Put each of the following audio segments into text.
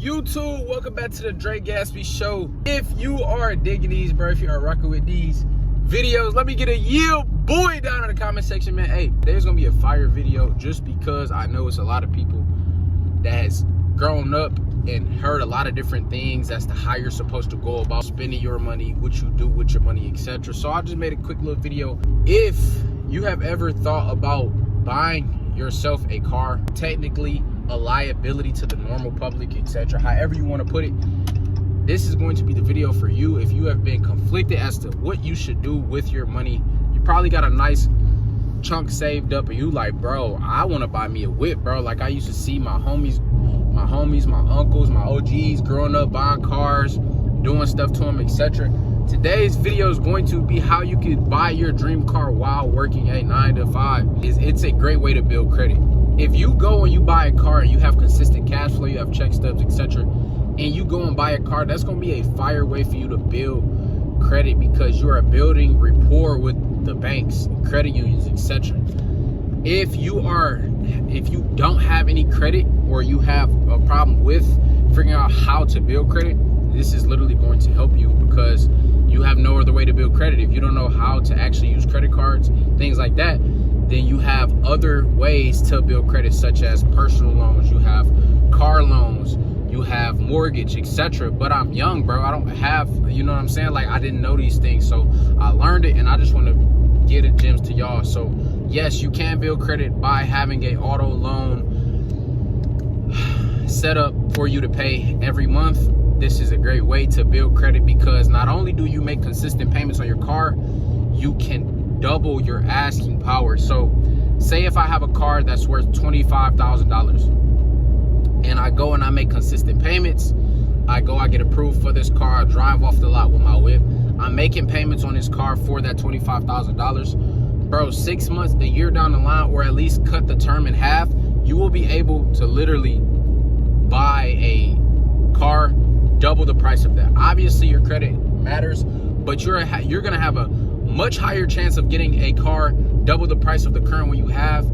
YouTube, welcome back to the Gatsby show. If you are digging these, bro, if you are rocking with these videos, let me get a yeah boy down in the comment section, man. Hey, there's gonna be a fire video just because I know it's a lot of people that has grown up and heard a lot of different things as to how you're supposed to go about spending your money, what you do with your money, etc. So I just made a quick little video. If you have ever thought about buying yourself a car, technically a liability to the normal public, etc., however you want to put it, this is going to be the video for you. If you have been conflicted as to what you should do with your money, you probably got a nice chunk saved up and you like, bro, I want to buy me a whip, bro. Like I used to see my homies, my uncles, my OGs growing up buying cars, doing stuff to them, etc. Today's video is going to be how you could buy your dream car while working a 9 to 5. It's a great way to build credit. If you go and you buy a car and you have consistent cash flow, you have check stubs, etc., and you go and buy a car, that's going to be a fire way for you to build credit because you are building rapport with the banks, credit unions, etc. If you don't have any credit or you have a problem with figuring out how to build credit, this is literally going to help you because you have no other way to build credit. If you don't know how to actually use credit cards, things like that, then you have other ways to build credit, such as personal loans, you have car loans, you have mortgage, etc. But I'm young, bro. I don't have, you know what I'm saying? Like, I didn't know these things, so I learned it, and I just want to give the gems to y'all. So yes, you can build credit by having a auto loan set up for you to pay every month. This is a great way to build credit because not only do you make consistent payments on your car, you can double your asking power. So say if I have a car that's worth $25,000 and I go and I make consistent payments, I get approved for this car, I drive off the lot with my whip, I'm making payments on this car for that $25,000, bro, 6 months, a year down the line, or at least cut the term in half, you will be able to literally buy a car double the price of that. Obviously your credit matters, but you're gonna have a much higher chance of getting a car double the price of the current one you have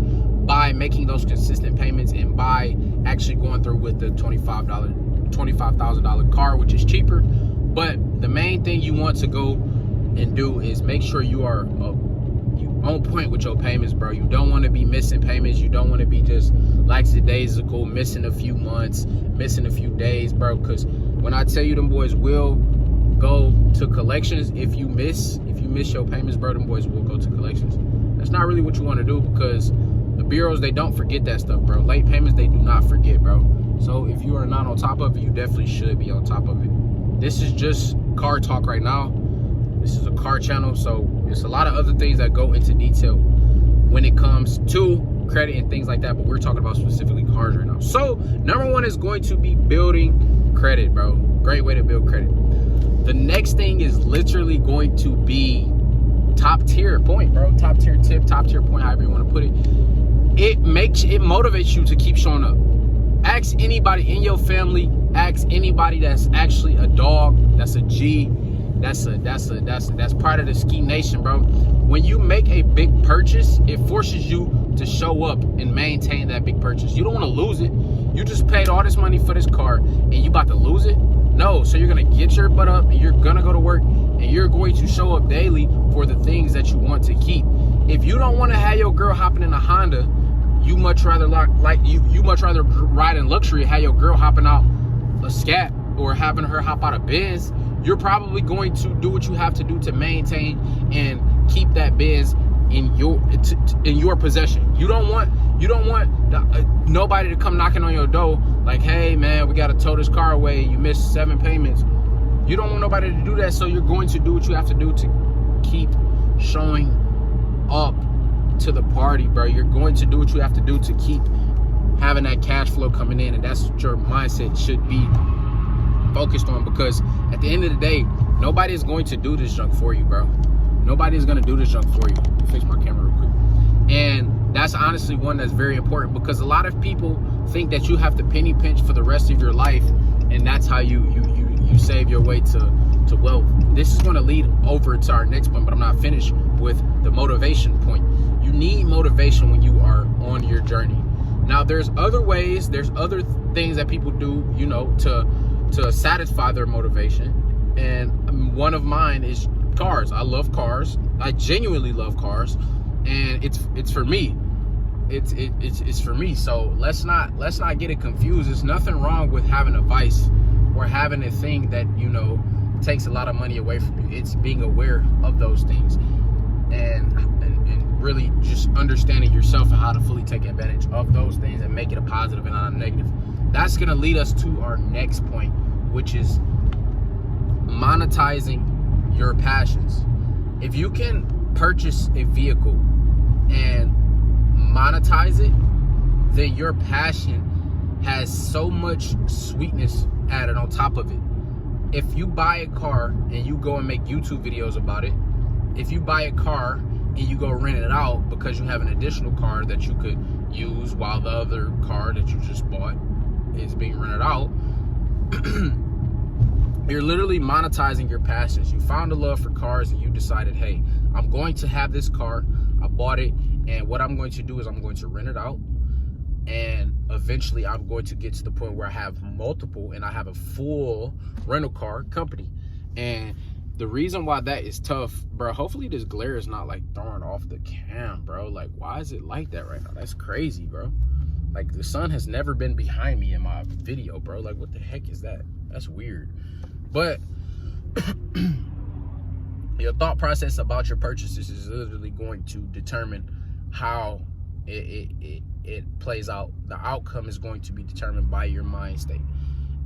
by making those consistent payments and by actually going through with the $25,000 car, which is cheaper. But the main thing you want to go and do is make sure you are on point with your payments, bro. You don't want to be missing payments. You don't want to be just lackadaisical, missing a few months, missing a few days, bro. Because when I tell you, them boys will go to collections. If you miss your payments, bro, them boys will go to collections. That's not really what you want to do because the bureaus, they don't forget that stuff, bro. Late payments, they do not forget, bro. So if you are not on top of it, you definitely should be on top of it. This is just car talk right now. This is a car channel, so there's a lot of other things that go into detail when it comes to credit and things like that, but we're talking about specifically cars right now. So number one is going to be building credit, bro. Great way to build credit. The next thing is literally going to be top tier point, bro. Top tier tip, top tier point, however you want to put it. It motivates you to keep showing up. Ask anybody in your family, ask anybody that's actually a dog, that's a G, that's part of the Ski Nation, bro. When you make a big purchase, it forces you to show up and maintain that big purchase. You don't want to lose it. You just paid all this money for this car and you about to lose it? No, so you're gonna get your butt up and you're gonna go to work and you're going to show up daily for the things that you want to keep. If you don't want to have your girl hopping in a Honda, you much rather you much rather ride in luxury, have your girl hopping out a Scat or having her hop out a Benz, you're probably going to do what you have to do to maintain and keep that Benz in your possession. You don't want nobody to come knocking on your door like, hey man, we got to tow this car away, you missed 7 payments. You don't want nobody to do that, so you're going to do what you have to do to keep showing up to the party, bro. You're going to do what you have to do to keep having that cash flow coming in, and that's what your mindset should be focused on, because at the end of the day, nobody is going to do this junk for you, bro. Nobody is going to do this junk for you. Let me fix my camera real quick. And that's honestly one that's very important, because a lot of people think that you have to penny pinch for the rest of your life, and that's how you save your way to wealth. This is going to lead over to our next point, but I'm not finished with the motivation point. You need motivation when you are on your journey. Now there's other ways, there's other things that people do, you know, to satisfy their motivation. And one of mine is cars. I love cars. I genuinely love cars, and it's for me. It's for me. So let's not get it confused. There's nothing wrong with having a vice or having a thing that, you know, takes a lot of money away from you. It's being aware of those things and really just understanding yourself and how to fully take advantage of those things and make it a positive and not a negative. That's going to lead us to our next point, which is monetizing your passions. If you can purchase a vehicle and monetize it, then your passion has so much sweetness added on top of it. If you buy a car and you go and make YouTube videos about it, if you buy a car and you go rent it out because you have an additional car that you could use while the other car that you just bought is being rented out, you're literally monetizing your passions. You found a love for cars and you decided, hey, I'm going to have this car. I bought it, and what I'm going to do is I'm going to rent it out, and eventually I'm going to get to the point where I have multiple and I have a full rental car company. And the reason why that is tough, bro, hopefully this glare is not like throwing off the cam, bro. Like, why is it like that right now? That's crazy, bro. Like, the sun has never been behind me in my video, bro. Like, what the heck is that? That's weird. But your thought process about your purchases is literally going to determine how it plays out. The outcome is going to be determined by your mind state.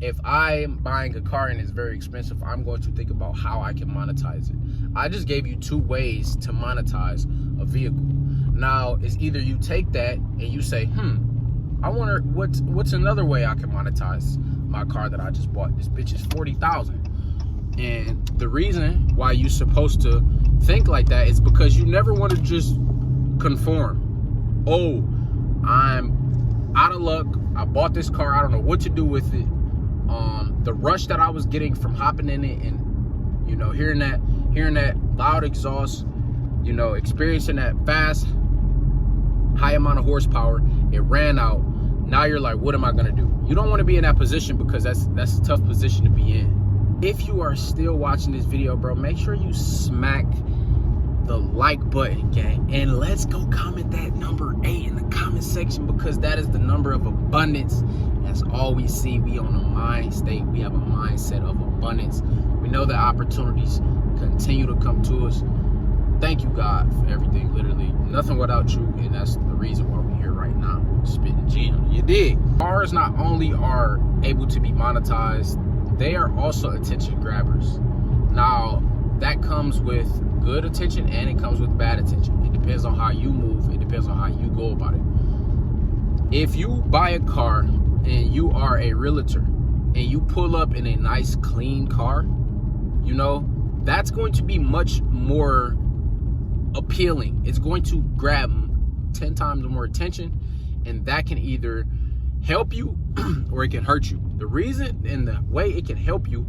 If I'm buying a car and it's very expensive, I'm going to think about how I can monetize it. I just gave you 2 ways to monetize a vehicle. Now, it's either you take that and you say, I wonder what's another way I can monetize my car that I just bought. This bitch is $40,000. And the reason why you're supposed to think like that is because you never want to just conform. Oh, I'm out of luck. I bought this car. I don't know what to do with it. The rush that I was getting from hopping in it and, you know, hearing that loud exhaust, you know, experiencing that fast, high amount of horsepower, it ran out. Now you're like, what am I gonna do? You don't want to be in that position because that's a tough position to be in. If you are still watching this video, bro, make sure you smack the like button, gang, and let's go comment that number 8 in the comment section, because that is the number of abundance. That's all we see. We on a mind state. We have a mindset of abundance. We know that opportunities continue to come to us. Thank you, God, for everything. Literally nothing without you, and that's the reason why we're here right now, spitting gems. You dig? Cars not only are able to be monetized, they are also attention grabbers. Now, that comes with good attention and it comes with bad attention. It depends on how you move. It depends on how you go about it. If you buy a car and you are a realtor and you pull up in a nice clean car, you know, that's going to be much more appealing. It's going to grab 10 times more attention, and that can either help you or it can hurt you. The reason and the way it can help you,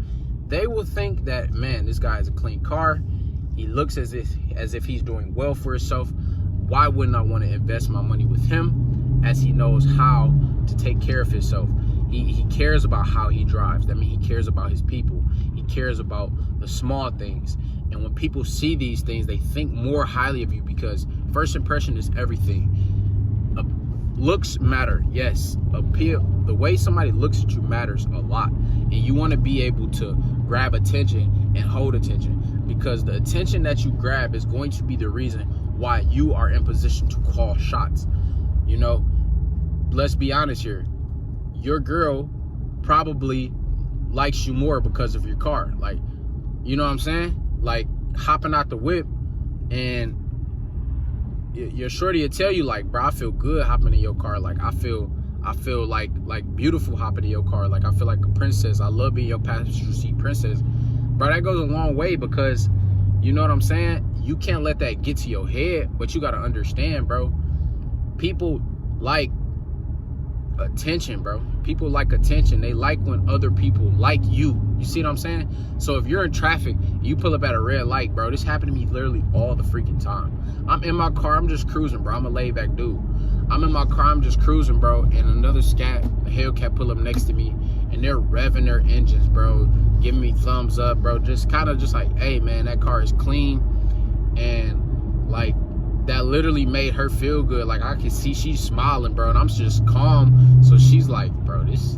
they will think that, man, this guy has a clean car. He looks as if he's doing well for himself. Why wouldn't I want to invest my money with him, as he knows how to take care of himself? He cares about how he drives. That means he cares about his people. He cares about the small things. And when people see these things, they think more highly of you, because first impression is everything. Looks matter, yes. Appeal, the way somebody looks at you matters a lot. And you want to be able to grab attention and hold attention, because the attention that you grab is going to be the reason why you are in position to call shots. You know, let's be honest here. Your girl probably likes you more because of your car. Like, you know what I'm saying? Like, hopping out the whip, and your shorty will tell you, like, bro, I feel good hopping in your car. Like, I feel like beautiful hopping in your car. Like, I feel like a princess. I love being your passenger seat princess. Bro, that goes a long way, because, you know what I'm saying? You can't let that get to your head, but you got to understand, bro. People like attention, bro. People like attention. They like when other people like you. You see what I'm saying? So if you're in traffic, you pull up at a red light, bro. This happened to me literally all the freaking time. I'm in my car. I'm just cruising, bro. I'm a laid back dude. I'm in my car, I'm just cruising, bro, and another scat, a hellcat, pull up next to me, and they're revving their engines, bro, giving me thumbs up, bro, just kind of just like, hey, man, that car is clean. And like, that literally made her feel good. Like, I can see she's smiling, bro, and I'm just calm. So she's like, bro, this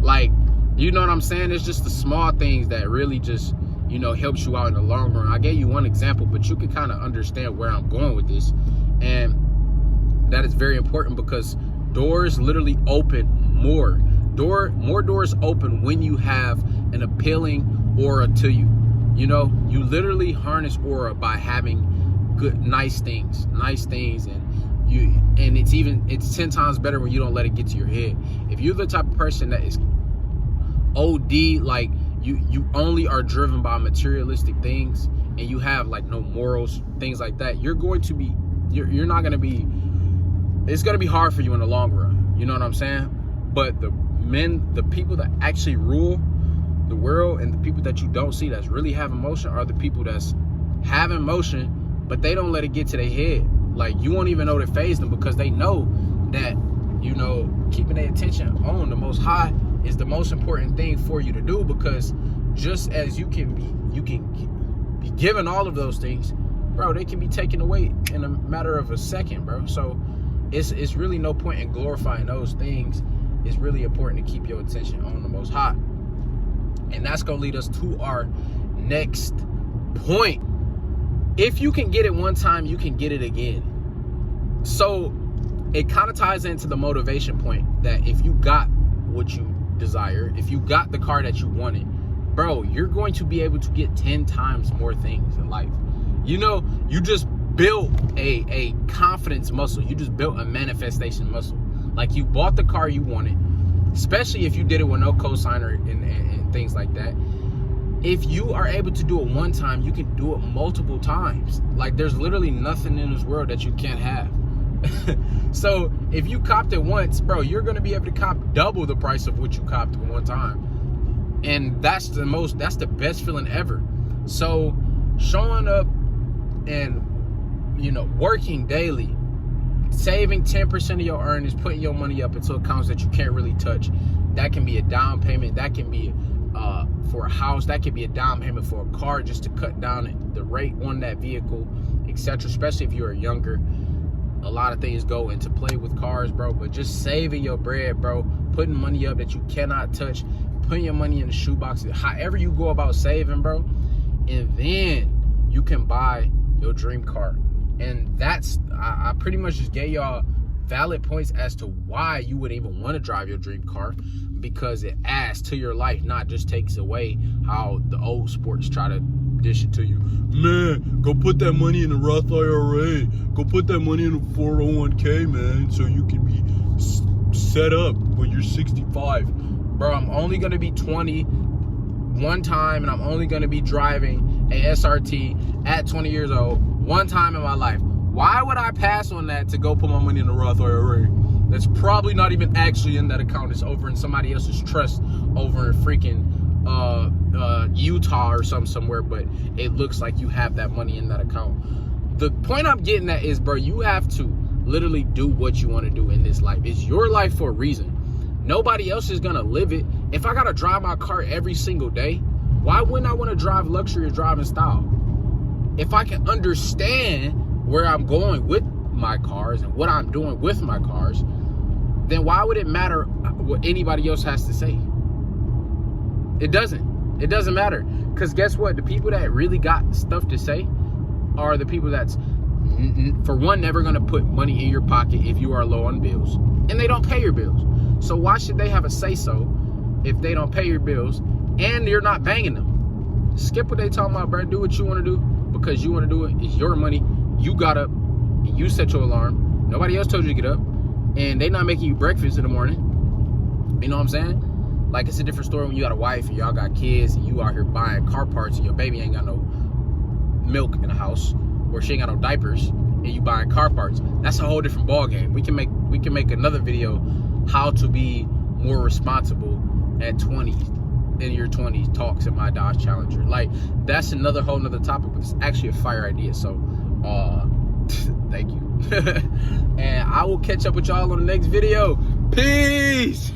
like, you know what I'm saying? It's just the small things that really just, you know, helps you out in the long run. I gave you one example, but you can kind of understand where I'm going with this. And that is very important, because doors literally open more doors open when you have an appealing aura to you. You know, you literally harness aura by having nice things, and it's 10 times better when you don't let it get to your head. If you're the type of person that is OD, like you only are driven by materialistic things, and you have like no morals, things like that, you're not going to be, it's going to be hard for you in the long run. You know what I'm saying? But the people that actually rule the world, and the people that you don't see that's really have emotion, are the people that's have emotion, but they don't let it get to their head. Like, you won't even know to phase them, because they know that, you know, keeping their attention on the Most High is the most important thing for you to do. Because just as you can be given all of those things, bro, they can be taken away in a matter of a second, bro. So it's really no point in glorifying those things. It's really important to keep your attention on the Most High. And that's going to lead us to our next point. If you can get it one time, you can get it again. So it kind of ties into the motivation point, that if you got what you desire, if you got the car that you wanted, bro, you're going to be able to get 10 times more things in life. You know, you just built a confidence muscle. You just built a manifestation muscle. Like, you bought the car you wanted, especially if you did it with no cosigner and things like that. If you are able to do it one time, you can do it multiple times. Like, there's literally nothing in this world that you can't have. So if you copped it once, bro, you're going to be able to cop double the price of what you copped at one time. And that's the best feeling ever. So showing up and, you know, working daily, saving 10% of your earnings, putting your money up into accounts that you can't really touch. That can be a down payment. That can be for a house. That can be a down payment for a car, just to cut down the rate on that vehicle, etc. Especially if you're younger. A lot of things go into play with cars, bro. But just saving your bread, bro, putting money up that you cannot touch, putting your money in the shoebox, however you go about saving, bro, and then you can buy your dream car. And that's, I pretty much just gave y'all valid points as to why you would even want to drive your dream car, because it adds to your life, not just takes away how the old sports try to dish it to you. Man, go put that money in the Roth IRA. Go put that money in a 401k, man, so you can be set up when you're 65. Bro, I'm only going to be 20 one time, and I'm only going to be driving a SRT at 20 years old one time in my life. Why would I pass on that to go put my money in the Roth IRA? That's probably not even actually in that account. It's over in somebody else's trust over in freaking Utah or somewhere, but it looks like you have that money in that account. The point I'm getting at is, bro, you have to literally do what you want to do in this life. It's your life for a reason. Nobody else is gonna live it. If I gotta drive my car every single day, why wouldn't I want to drive luxury or driving style? If I can understand where I'm going with my cars and what I'm doing with my cars, then why would it matter what anybody else has to say? It doesn't matter. Because guess what? The people that really got stuff to say are the people that's, for one, never going to put money in your pocket if you are low on bills. And they don't pay your bills. So why should they have a say-so if they don't pay your bills and you're not banging them? Skip what they talking about, bro. Do what you want to do because you want to do it. It's your money. You got up and you set your alarm. Nobody else told you to get up. And they not making you breakfast in the morning. You know what I'm saying? Like, it's a different story when you got a wife and y'all got kids and you out here buying car parts and your baby ain't got no milk in the house, or she ain't got no diapers, and you buying car parts. That's a whole different ball game. We can make another video how to be more responsible at 20, in your 20s, talks in my Dodge Challenger. Like, that's another whole nother topic, but it's actually a fire idea. So Thank you. And I will catch up with y'all on the next video. Peace.